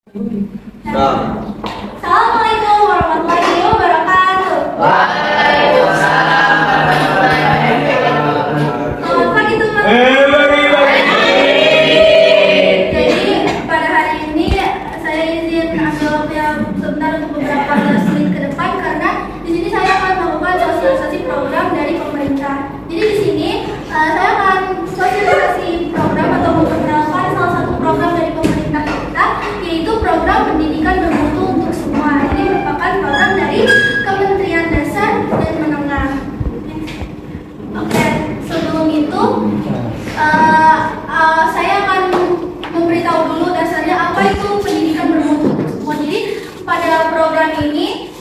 Nah. Assalamualaikum warahmatullahi wabarakatuh. Waalaikumsalam warahmatullahi wabarakatuh. Selamat pagi teman-teman. Jadi pada hari ini saya izin ambil waktu yang sebentar untuk beberapa menit ke depan karena di sini saya akan melakukan sosialisasi program dari pemerintah. Jadi di sini saya akan sosialisasi program atau memperkenalkan salah satu program dari pemerintah kita, yaitu program pendidikan bermutu untuk semua. Ini merupakan program dari Kementerian Dasar dan Menengah. Oke, sebelum itu saya akan memberitahu dulu dasarnya apa itu pendidikan bermutu untuk semua. Jadi pada program ini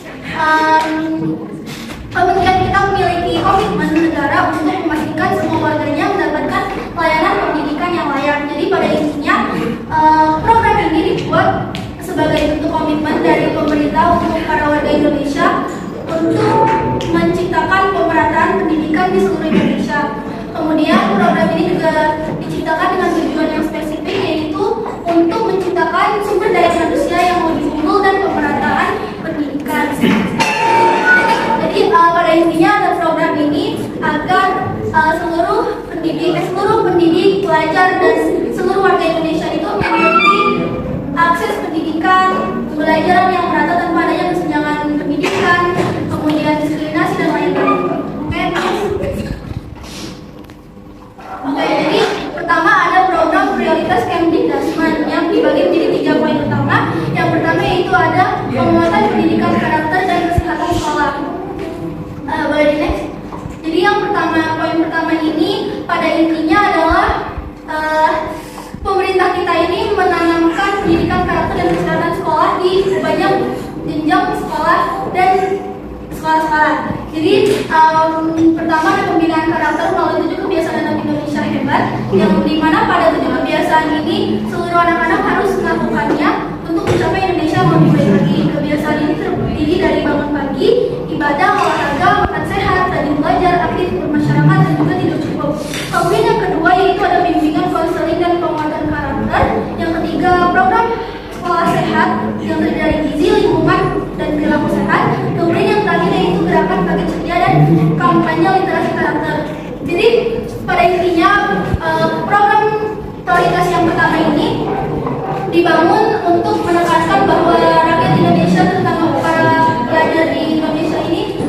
Kementerian kita memiliki komitmen negara untuk memastikan semua warganya mendapatkan layanan pendidikan yang layak. Jadi pada intinya program ini dibuat sebagai bentuk komitmen dari pemerintah untuk para warga Indonesia untuk menciptakan pemerataan pendidikan di seluruh Indonesia. Kemudian program ini juga diciptakan dengan tujuan yang spesifik, yaitu untuk menciptakan sumber daya manusia yang lebih unggul dan pemerataan pendidikan. Jadi pada intinya ada program ini agar seluruh pendidik, pelajar dan seluruh warga Indonesia itu memiliki akses pendidikan, pembelajaran yang merata tanpa adanya kesenjangan pendidikan, kemudian diskriminasi dan lain-lain. Oke, jadi pertama ada program prioritas Kemdikbud yang dibagi menjadi 3 poin utama. Yang pertama yaitu ada penguatan pendidikan karakter dan kesehatan sekolah. Boleh di next. Jadi yang pertama, poin pertama ini pada intinya adalah pemerintah kita ini menanamkan pendidikan karakter dan kesehatan sekolah di banyak jenjang sekolah dan sekolah-sekolah. Jadi pertama ada pembinaan karakter melalui 7 kebiasaan anak Indonesia hebat, yang dimana pada 7 kebiasaan ini seluruh anak-anak harus melakukannya untuk mencapai Indonesia yang lebih baik lagi. Kebiasaan ini terdiri dari bangun pagi, ibadah, olahraga, makan sehat, rajin belajar, aktif bermasyarakat, dan juga tidur cukup. Kemudian yang kedua yaitu ada bimbingan konseling dan penguatan karakter. Yang ketiga program sekolah sehat yang terdiri dari gizi, lingkungan, dan perilaku sehat. Kemudian yang terakhir yaitu gerakan pagi ceria dan kampanye literasi karakter. Jadi pada intinya program prioritas yang pertama ini dibangun untuk menekankan bahwa rakyat Indonesia, terutama para pelajar di Indonesia ini,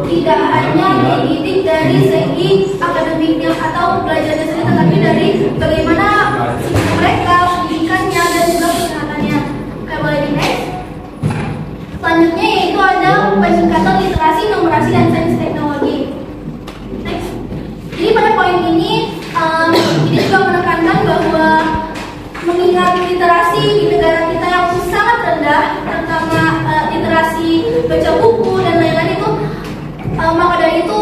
tidak hanya dididik dari segi akademiknya atau belajarnya sendiri, tetapi dari bagaimana mereka, pendidikannya, dan juga kesehatannya. Oke, boleh di next. Selanjutnya yaitu ada peningkatan literasi, numerasi, dan sains teknologi. Next. Jadi pada poin ini juga menekankan bahwa mengingat literasi di negara kita yang sangat rendah, terutama literasi baca buku dan lain-lain itu, maka dari itu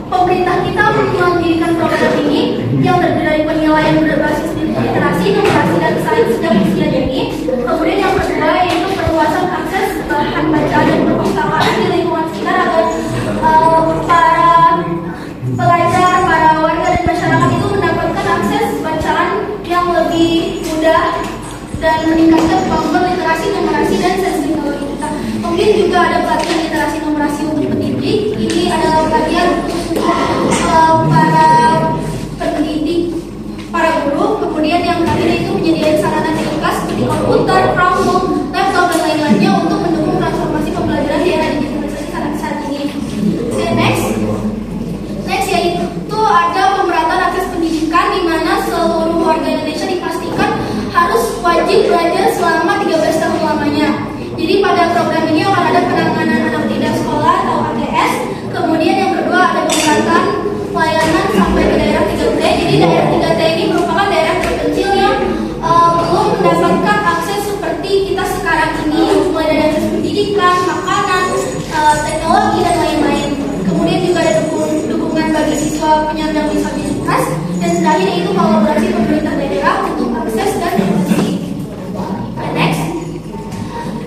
pemerintah kita mendirikan program ini yang terdiri dari penilaian berbasis literasi, numerasi, dan sains dan usia dini. Kemudian yang kedua yaitu perluasan akses bahan bacaan dan perpustakaan di lingkungan sekitar agar para pelajar, para warga dan masyarakat itu mendapatkan akses bacaan yang lebih mudah dan meningkatkan kemampuan literasi, numerasi, dan sains teknologi kita. Kemudian juga ada pelatihan literasi numerasi untuk pendidik. Ini adalah pelatihan untuk para pendidik, para guru. Kemudian yang terakhir itu menyediakan sarana di kelas seperti komputer, Chromebook, laptop, dan lain-lainnya untuk mendukung transformasi pembelajaran di era digitalisasi saat ini. Oke, next yaitu ada pemerataan akses pendidikan, di mana seluruh warga Indonesia dipastikan harus wajib belajar selama 13 tahun lamanya. Jadi pada program ini akan ada penanganan anak tidak sekolah atau ATS. Kemudian yang kedua ada pemerataan pelayanan sampai ke daerah 3T. Jadi daerah 3T ini merupakan daerah terpencil yang belum mendapatkan akses seperti kita sekarang ini, mulai dari akses pendidikan, makanan, teknologi, dan lain-lain. Kemudian juga ada dukungan bagi siswa penyandang disabilitas, dan terakhir itu kolaborasi pemerintah daerah untuk akses dan inklusi. Next.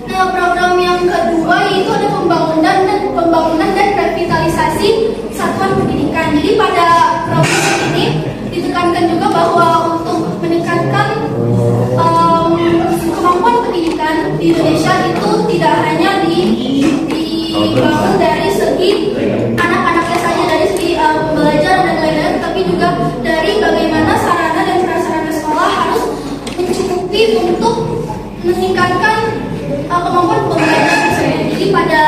Nah, program yang kedua yaitu ada pembangunan dan revitalisasi satuan pendidikan. Jadi pada program ini ditekankan juga bahwa untuk meningkatkan kemampuan pendidikan pendidikan di Indonesia itu tidak hanya dibangun dari segi anak-anaknya saja, dari segi pembelajaran dan lain-lain, tapi juga dari bagaimana sarana dan prasarana sekolah harus mencukupi untuk meningkatkan kemampuan pembelajaran tersebut. Jadi pada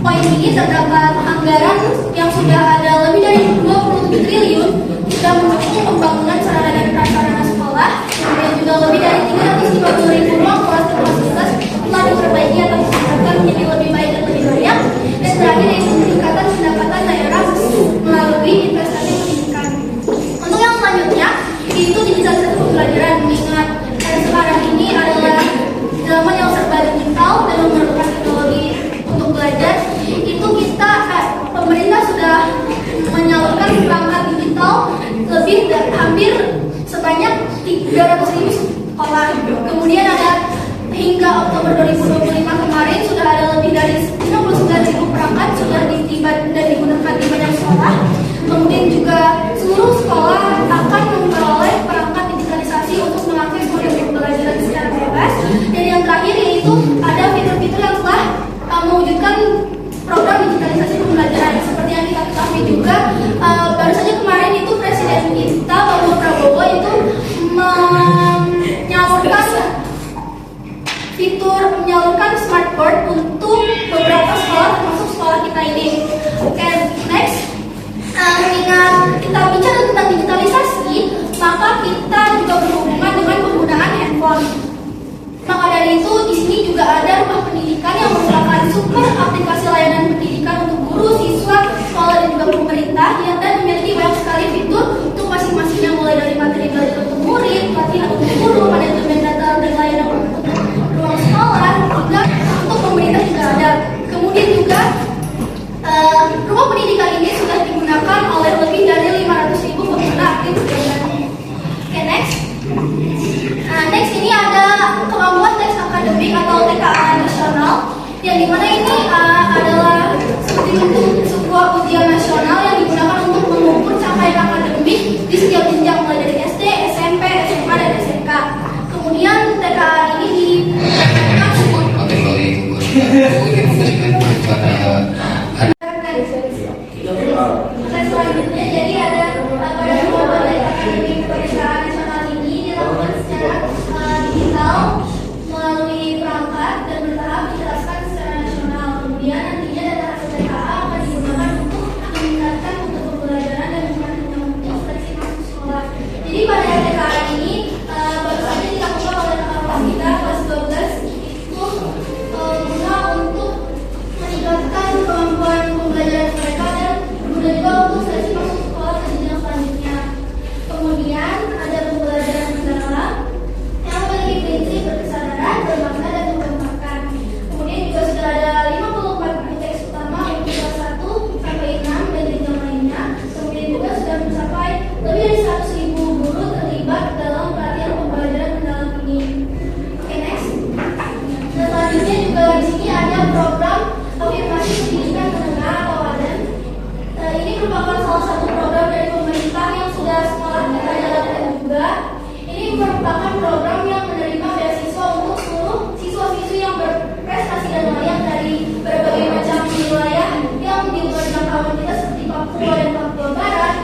poin ini terdapat anggaran yang sudah ada lebih dari 27 triliun sudah mendukung pembangunan sarana dan prasarana sekolah, dan juga lebih dari 350.000 ruang kelas dan fasilitas telah diperbaiki atau ditingkatkan menjadi lebih baik dan lebih layak. Dan terakhir yaitu peningkatan pendapatan daerah melalui investasi pendidikan. Untuk yang selanjutnya itu digitalisasi pembelajaran, mengingat sekarang ini adalah zaman yang serba digital dan memerlukan teknologi untuk belajar. Itu kita pemerintah sudah menyalurkan perangkat digital lebih dari hampir sebanyak 300.000 sekolah. Kemudian ada hingga Oktober 2025 kemarin sudah ada lebih dari 69.000 perangkat sudah ditiba dan digunakan di banyak sekolah. Kemudian juga seluruh sekolah akan memperoleh perangkat digitalisasi untuk mengakses model pembelajaran secara bebas. Dan yang terakhir yaitu ada fitur-fitur yang telah mewujudkan program digitalisasi pembelajaran. Seperti yang kita ketahui juga, baru saja kemarin itu Presiden kita Bapak Prabowo itu menyalurkan smartboard untuk beberapa sekolah termasuk sekolah kita ini. Oke, next. Mengingat kita bicara tentang digitalisasi, maka kita juga berhubungan dengan penggunaan handphone. Maka dari itu di sini juga ada rumah pendidikan yang merupakan super aplikasi layanan pendidikan untuk guru, siswa, sekolah dan juga pemerintah yang dan memiliki banyak sekali fitur untuk masing-masingnya, mulai dari materi belajar untuk murid, pelatihan untuk guru, manajemen data dan layanan untuk ruang sekolah, juga untuk pemerintah juga ada. Kemudian juga rumah pendidikan ini sudah digunakan oleh lebih dari 500.000 pengguna aktif. Oke, next. Next ini ada kemampuan tes akademik atau TKA nasional, yang dimana ini adalah seperti untuk sebuah ujian nasional yang digunakan untuk mengukur capaian akademik di setiap jenjang mulai dari SD, SMP, SMA dan SMK. Kemudian TKA ini selanjutnya jadi ada pada kemampuan tes akademik TKA nasional ini dilakukan secara digital melalui perangkat dan bertahap diterapkan secara nasional. Kemudian nantinya data hasil TKA akan digunakan untuk meningkatkan mutu pembelajaran dan meningkatkan mutu seleksi masuk sekolah. Jadi pada TKA ini baru saja dilakukan oleh kakak kita kelas 12 itu guna untuk meningkatkan kemampuan pembelajaran mereka dan juga untuk seleksi masuk sekolah ke jenjang selanjutnya. Kemudian ada pembelajaran mendalam yang memiliki prinsip berkesadaran, bermakna dan mengembangkan. Kemudian juga sudah ada 54 buku teks utama untuk kelas 1 sampai 6 dan jenjang lainnya. Kemudian juga sudah mencapai lebih dari 100.000 guru terlibat dalam pelatihan pembelajaran mendalam ini. Oke, next. Dan selanjutnya juga di sini ada program afirmasi pendidikan menengah atau ADEN. Ini merupakan salah satu program dari pemerintah yang sudah sekolah kita jalankan juga. Ini merupakan program yang menerima beasiswa untuk seluruh siswa-siswi yang berprestasi dan layak dari berbagai macam wilayah yang di luar jangkauan kita seperti Papua dan Papua Barat.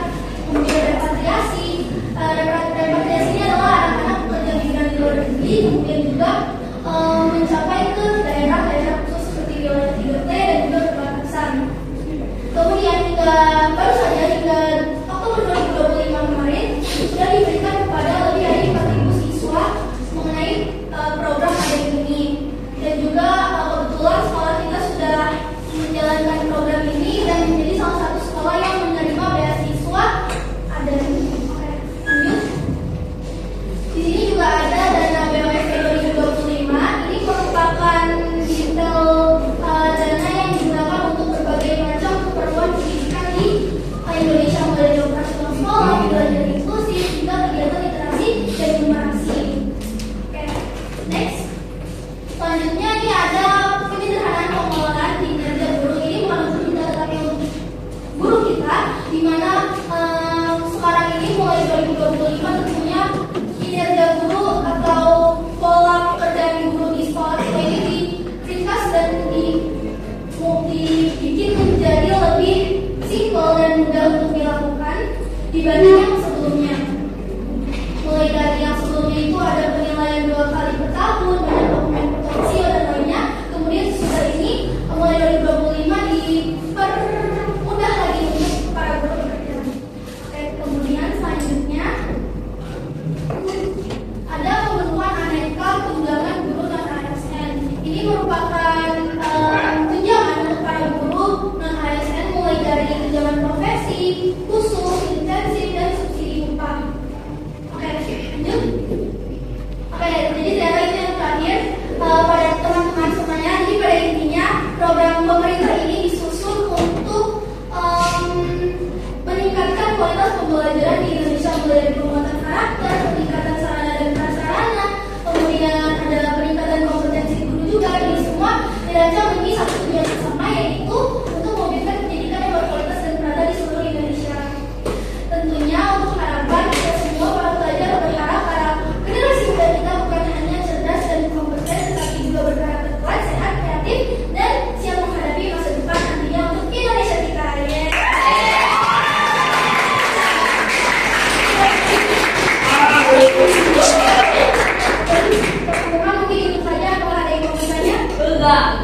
Kemudian repatriasi. Repatriasi ini adalah anak-anak pekerja migran di luar negeri. Kemudian juga mencapai ke daerah-daerah khusus seperti wilayah 3T dan juga perbatasan. Kemudian hingga baru saja hingga Oktober 2025 kemarin sudah diberikan kepada lebih dari 4.000 siswa mengenai program ADEN ini. Dan juga kebetulan sekolah kita sudah menjalankan program ini dan menjadi salah satu sekolah yang menerima beasiswa ADEN. Lanjut. Di sini juga ada dana BOSP 2025. Ini merupakan detail dana yang digunakan untuk berbagai macam keperluan pendidikan di Indonesia, mulai dari operasional sekolah, belajar inklusif, hingga kegiatan literasi dan numerasi. Oke, next. Selanjutnya ini ada penyederhanaan pengelolaan kinerja guru. Ini bukan untuk kita tetapi untuk guru kita, di mana sekarang ini mulai 2025 tentunya kinerja guru atau pola pekerjaan guru di sekolah merupakan tunjangan untuk para guru non-ASN mulai dari tunjangan profesi, khusus, intensif, dan subsidi upah. Oke, lanjut. Oke, jadi data itu yang terakhir pada teman-teman semuanya. Jadi pada intinya program pemerintah ini disusun untuk meningkatkan kualitas pembelajaran di Indonesia, mulai dari penguatan karakter, peningkatan sarana dan prasarana, kemudian ada peningkatan kompetensi guru juga. Ini semua dirancang demi satu tujuan bersama, yaitu untuk mewujudkan pendidikan yang berkualitas dan berada di seluruh Indonesia. Tentunya untuk harapan kita semua para pelajar berharap para generasi muda kita bukan hanya cerdas dan kompeten, tetapi juga berkarakter kuat, sehat, kreatif, dan siap menghadapi masa depan nantinya untuk Indonesia kita. Teman-teman mungkin itu saja. Apakah ada yang mau bertanya? Enggak.